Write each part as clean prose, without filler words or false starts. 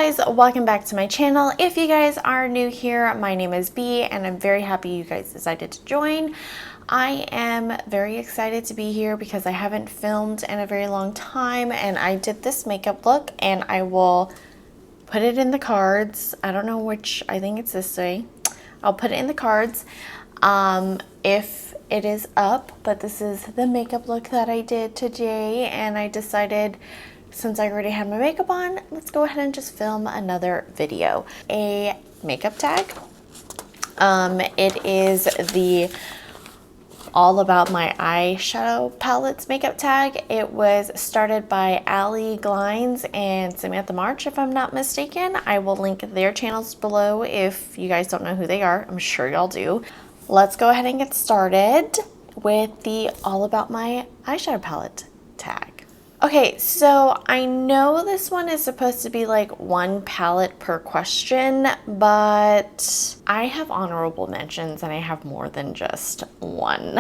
guys, welcome back to my channel. If you guys are new here, my name is Bee and I'm very happy you guys decided to join. I am very excited to be here because I haven't filmed in a very long time, and I did this makeup look and I will put it in the cards. I don't know which, I think it's this way. I'll put it in the cards if it is up, but this is the makeup look that I did today, and I decided since I already had my makeup on, let's go ahead and just film another video. A makeup tag. It is the All About My Eyeshadow Palettes makeup tag. It was started by Ali Glines and Samantha March, if I'm not mistaken. I will link their channels below if you guys don't know who they are. I'm sure y'all do. Let's go ahead and get started with the All About My Eyeshadow Palette tag. Okay, so I know this one is supposed to be like one palette per question, but I have honorable mentions and I have more than just one.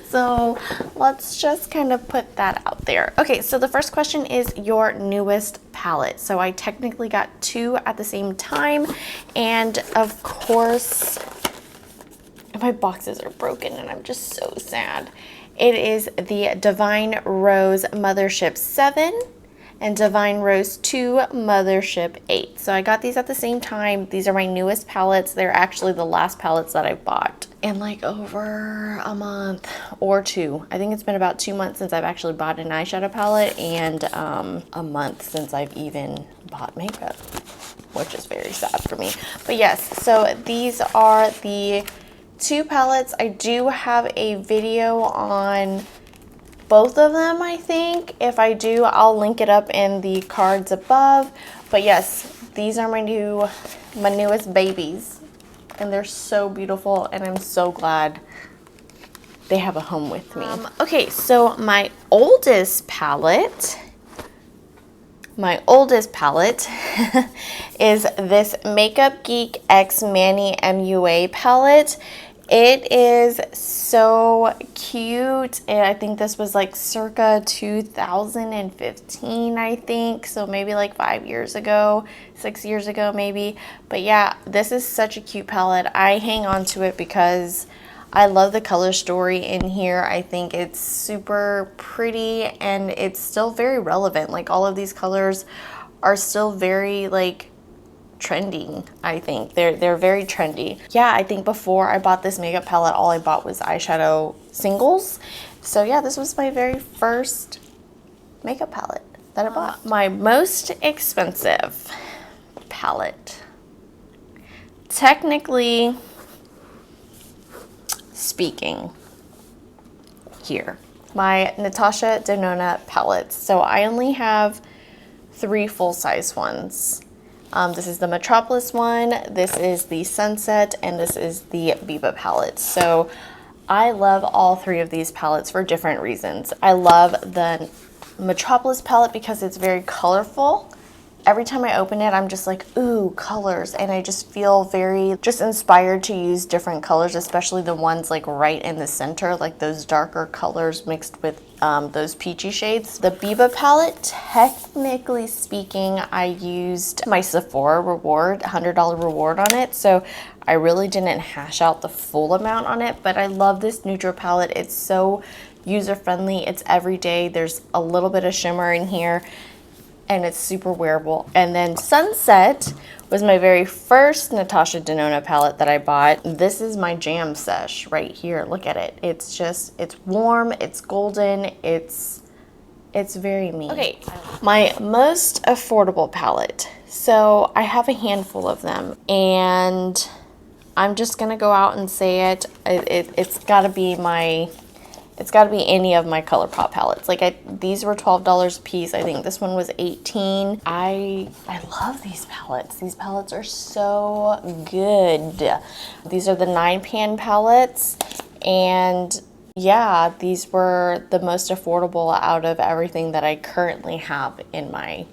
So let's just kind of put that out there. Okay, so the first question is your newest palette. So I technically got two at the same time, and of course, my boxes are broken and I'm just so sad. It is the Divine Rose Mothership 7 and Divine Rose 2 Mothership 8. So I got these at the same time. These are my newest palettes. They're actually the last palettes that I bought in like over a month or two. I think it's been about 2 months since I've actually bought an eyeshadow palette, and a month since I've even bought makeup, which is very sad for me. But yes, so these are the two palettes. I do have a video on both of them, I think. If I do, I'll link it up in the cards above. But yes, these are my newest babies, and they're so beautiful, and I'm so glad they have a home with me. Okay, so my oldest palette is this Makeup Geek X Manny MUA palette. It is so cute, and I think this was like circa 2015, I think, so maybe like 5 years ago, 6 years ago maybe. But yeah, this is such a cute palette. I hang on to it because I love the color story in here. I think it's super pretty and it's still very relevant. Like, all of these colors are still very like trendy. I think they're very trendy. Yeah, I think before I bought this makeup palette, all I bought was eyeshadow singles. So yeah, this was my very first makeup palette that I bought. My most expensive palette, technically speaking, here, my Natasha Denona palettes. So I only have 3 full-size ones. This is the Metropolis one, this is the Sunset, and this is the Biba palette. So I love all 3 of these palettes for different reasons. I love the Metropolis palette because it's very colorful. Every time I open it, I'm just like, ooh, colors, and I just feel very just inspired to use different colors, especially the ones like right in the center, like those darker colors mixed with those peachy shades. The Biba palette, technically speaking, I used my Sephora reward, $100 reward on it, so I really didn't hash out the full amount on it, but I love this neutral palette. It's so user-friendly, it's everyday, there's a little bit of shimmer in here, and it's super wearable. And then Sunset was my very first Natasha Denona palette that I bought. This is my jam sesh right here. Look at it. It's just, it's warm, it's golden, it's very me. Okay, my most affordable palette. So I have a handful of them, and I'm just gonna go out and say it. It's gotta be any of my ColourPop palettes. Like, these were $12 a piece. I think this one was $18. I love these palettes. These palettes are so good. These are the 9-pan palettes, and yeah, these were the most affordable out of everything that I currently have in my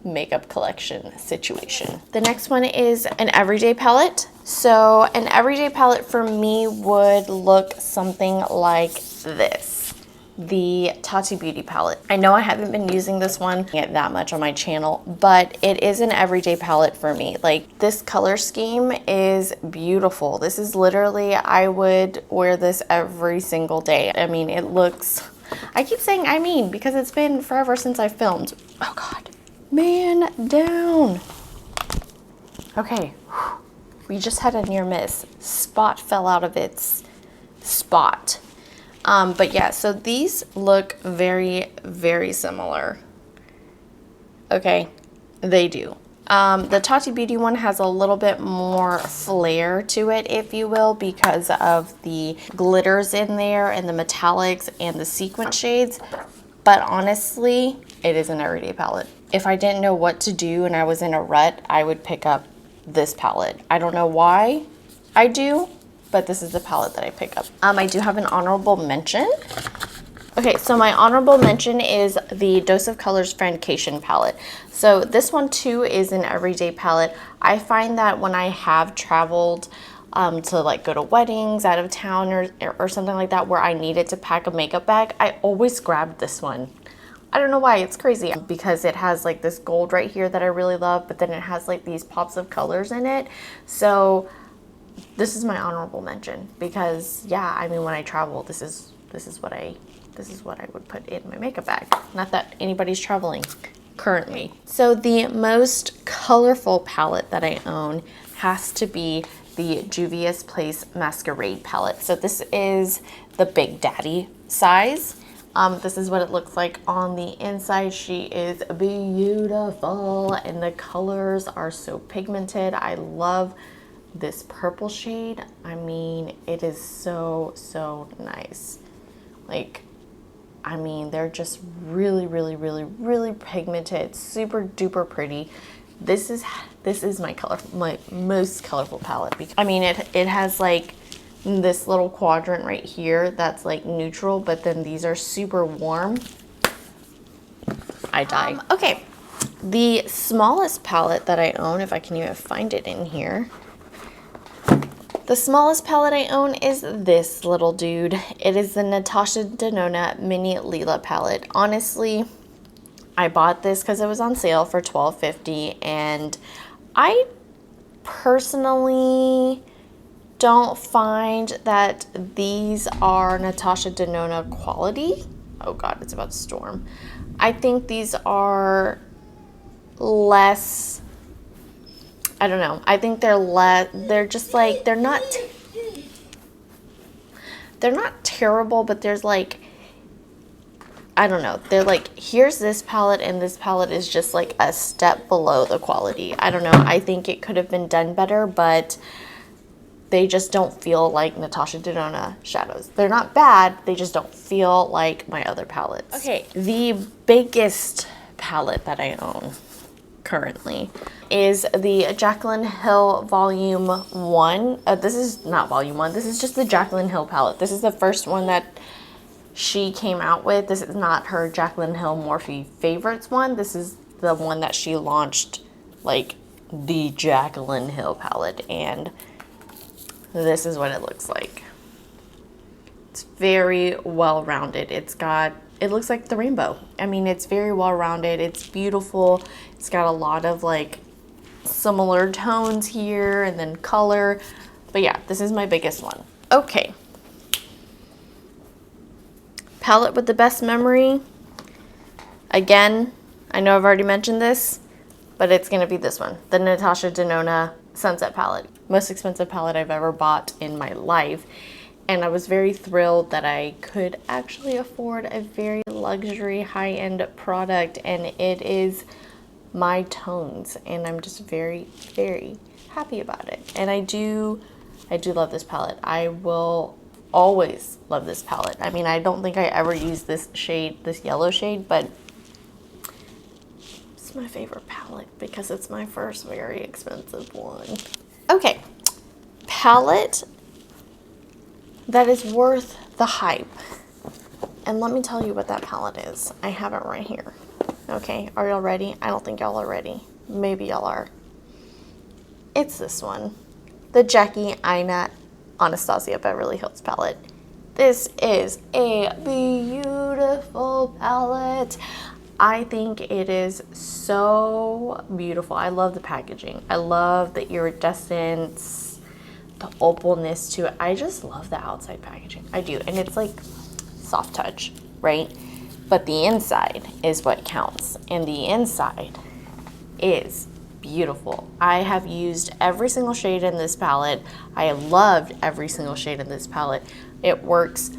makeup collection situation. The next one is an everyday palette. So an everyday palette for me would look something like this. the Tati Beauty palette. I know I haven't been using this one that much on my channel, but it is an everyday palette for me. Like, this color scheme is beautiful. This is literally, I would wear this every single day. I mean, it looks, I keep saying I mean because it's been forever since I filmed. Oh God, man down. Okay, we just had a near miss. Spot fell out of its spot. But yeah, so these look very, very similar. Okay, they do. The Tati Beauty one has a little bit more flair to it, if you will, because of the glitters in there and the metallics and the sequin shades. But honestly, it is an everyday palette. If I didn't know what to do and I was in a rut, I would pick up this palette. I don't know why I do, but this is the palette that I pick up. I do have an honorable mention. Okay, so my honorable mention is the Dose of Colors Francation palette. So this one too is an everyday palette. I find that when I have traveled to like go to weddings out of town or something like that where I needed to pack a makeup bag, I always grab this one. I don't know why, it's crazy because it has like this gold right here that I really love, but then it has like these pops of colors in it. So this is my honorable mention because yeah, I mean, when I travel, this is what I would put in my makeup bag. Not that anybody's traveling currently. So the most colorful palette that I own has to be the Juvia's Place Masquerade palette. So this is the Big Daddy size. This is what it looks like on the inside. She is beautiful and the colors are so pigmented. I love this purple shade. I mean, it is so, so nice. Like, I mean, they're just really, really, really, really pigmented, super duper pretty. This is my most colorful palette. I mean, it has like this little quadrant right here that's like neutral, but then these are super warm. I die. Okay, the smallest palette that I own, if I can even find it in here. The smallest palette I own is this little dude. It is the Natasha Denona Mini Lila palette. Honestly, I bought this because it was on sale for $12.50, and I personally don't find that these are Natasha Denona quality. Oh God, it's about to storm. I think these are less, I don't know. I think they're just like, they're not terrible, but there's like, I don't know. They're like, here's this palette and this palette is just like a step below the quality. I don't know. I think it could have been done better, but they just don't feel like Natasha Denona shadows. They're not bad. They just don't feel like my other palettes. Okay, the biggest palette that I own currently is the Jaclyn Hill Volume 1. This is not Volume 1. This is just the Jaclyn Hill palette. This is the first one that she came out with. This is not her Jaclyn Hill Morphe Favorites one. This is the one that she launched, like the Jaclyn Hill palette, and this is what it looks like. It's very well-rounded. It looks like the rainbow. I mean, it's very well-rounded. It's beautiful. It's got a lot of like similar tones here and then color. But yeah, this is my biggest one. Okay. Palette with the best memory. Again, I know I've already mentioned this, but it's gonna be this one, the Natasha Denona Sunset palette. Most expensive palette I've ever bought in my life. And I was very thrilled that I could actually afford a very luxury high-end product, and it is my tones, and I'm just very, very happy about it. And I do love this palette. I will always love this palette. I mean, I don't think I ever used this shade, this yellow shade, but it's my favorite palette because it's my first very expensive one. Okay, palette that is worth the hype. And let me tell you what that palette is. I have it right here. Okay, are y'all ready? I don't think y'all are ready. Maybe y'all are. It's this one. The Jackie Aina Anastasia Beverly Hills palette. This is a beautiful palette. I think it is so beautiful. I love the packaging. I love the iridescence, the opalness to it. I just love the outside packaging. I do. And it's like soft touch, right? But the inside is what counts. And the inside is beautiful. I have used every single shade in this palette. I have loved every single shade in this palette. It works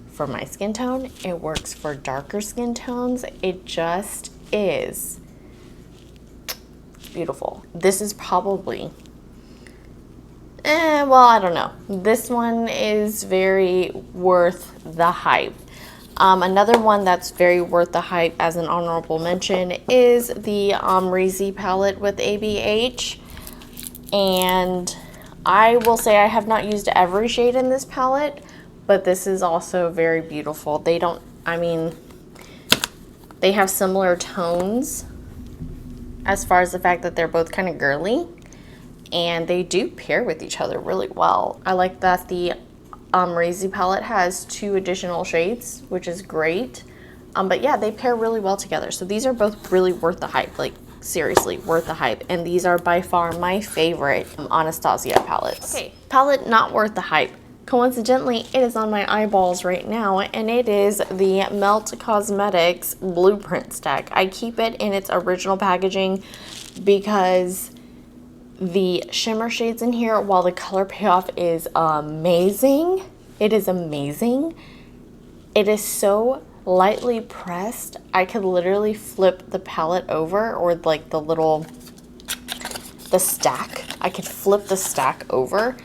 for my skin tone. It works for darker skin tones. It just is beautiful. This is probably, well, I don't know. This one is very worth the hype. Another one that's very worth the hype as an honorable mention is the Omrizi palette with ABH. And I will say I have not used every shade in this palette, but this is also very beautiful. They don't, I mean, they have similar tones as far as the fact that they're both kind of girly, and they do pair with each other really well. I like that the Omrizi palette has 2 additional shades, which is great. But yeah, they pair really well together. So these are both really worth the hype, like seriously worth the hype. And these are by far my favorite Anastasia palettes. Okay, palette not worth the hype. Coincidentally, it is on my eyeballs right now, and it is the Melt Cosmetics Blueprint Stack. I keep it in its original packaging because the shimmer shades in here, while the color payoff is amazing, it is amazing. It is so lightly pressed. I could literally flip the palette over, or like the stack. I could flip the stack over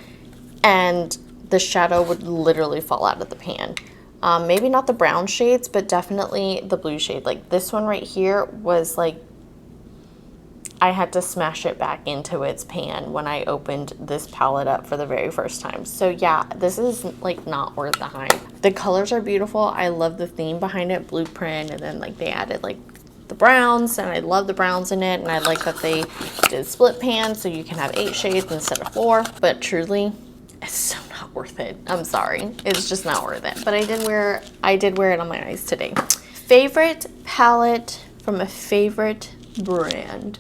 and the shadow would literally fall out of the pan. Maybe not the brown shades, but definitely the blue shade. Like this one right here was like, I had to smash it back into its pan when I opened this palette up for the very first time. So yeah, this is like not worth the hype. The colors are beautiful. I love the theme behind it, blueprint, and then like they added like the browns, and I love the browns in it, and I like that they did split pan so you can have 8 shades instead of 4, but truly, it's so not worth it. I'm sorry, it's just not worth it. But I did wear it on my eyes today. Favorite palette from a favorite brand.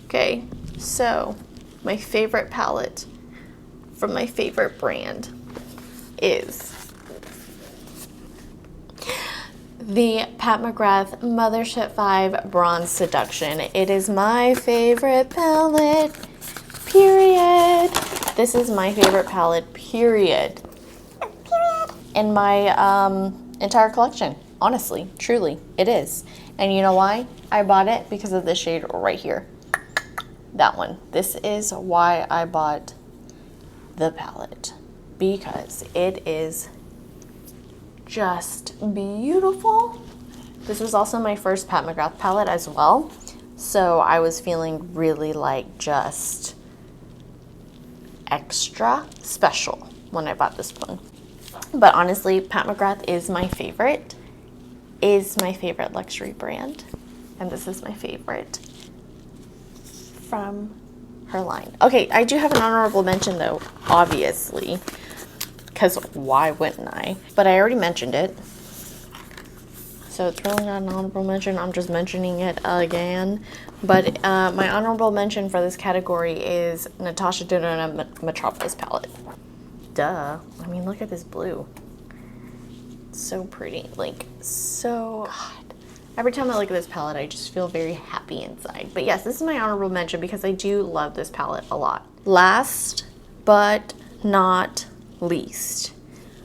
Okay, so my favorite palette from my favorite brand is the Pat McGrath Mothership 5 Bronze Seduction. It is my favorite palette, period. This is my favorite palette, period. In my entire collection. Honestly, truly, it is. And you know why? I bought it because of this shade right here. That one. This is why I bought the palette, because it is just beautiful. This was also my first Pat McGrath palette as well, so I was feeling really like just extra special when I bought this one. But honestly, Pat McGrath is my favorite luxury brand, and this is my favorite from her line. Okay, I do have an honorable mention though, obviously, because why wouldn't I? But I already mentioned it, so it's really not an honorable mention. I'm just mentioning it again. But my honorable mention for this category is Natasha Denona Metropolis palette. Duh. I mean, look at this blue. It's so pretty. Like, so... God. Every time I look at this palette, I just feel very happy inside. But yes, this is my honorable mention because I do love this palette a lot. Last but not least,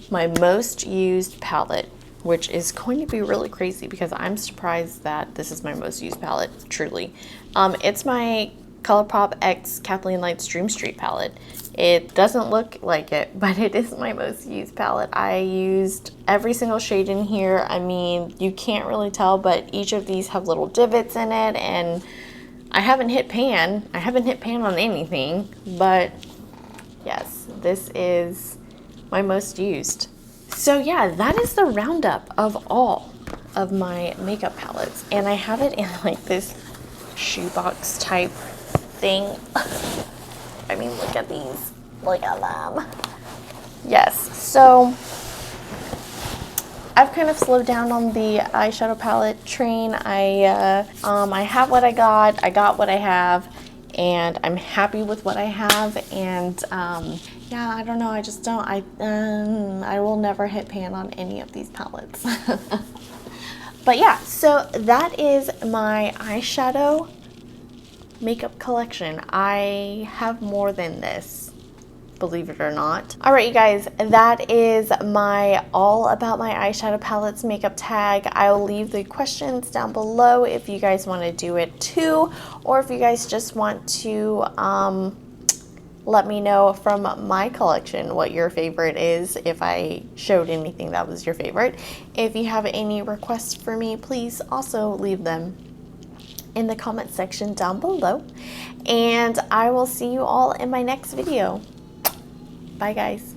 my most used palette, which is going to be really crazy because I'm surprised that this is my most used palette, truly. It's my ColourPop X Kathleen Lights Dream Street palette. It doesn't look like it, but it is my most used palette. I used every single shade in here. I mean, you can't really tell, but each of these have little divots in it, and I haven't hit pan. I haven't hit pan on anything, but yes, this is my most used. So yeah, that is the roundup of all of my makeup palettes, and I have it in like this shoebox type thing. I mean, look at these. Look at them. Yes, so I've kind of slowed down on the eyeshadow palette train. I have what I got what I have, and I'm happy with what I have. And yeah, I don't know, I just don't, I will never hit pan on any of these palettes. But yeah, so that is my eyeshadow makeup collection. I have more than this, believe it or not. All right, you guys, that is my all about my eyeshadow palettes makeup tag. I'll leave the questions down below if you guys want to do it too, or if you guys just want to let me know from my collection what your favorite is, if I showed anything that was your favorite. If you have any requests for me, please also leave them in the comment section down below. And I will see you all in my next video. Bye, guys.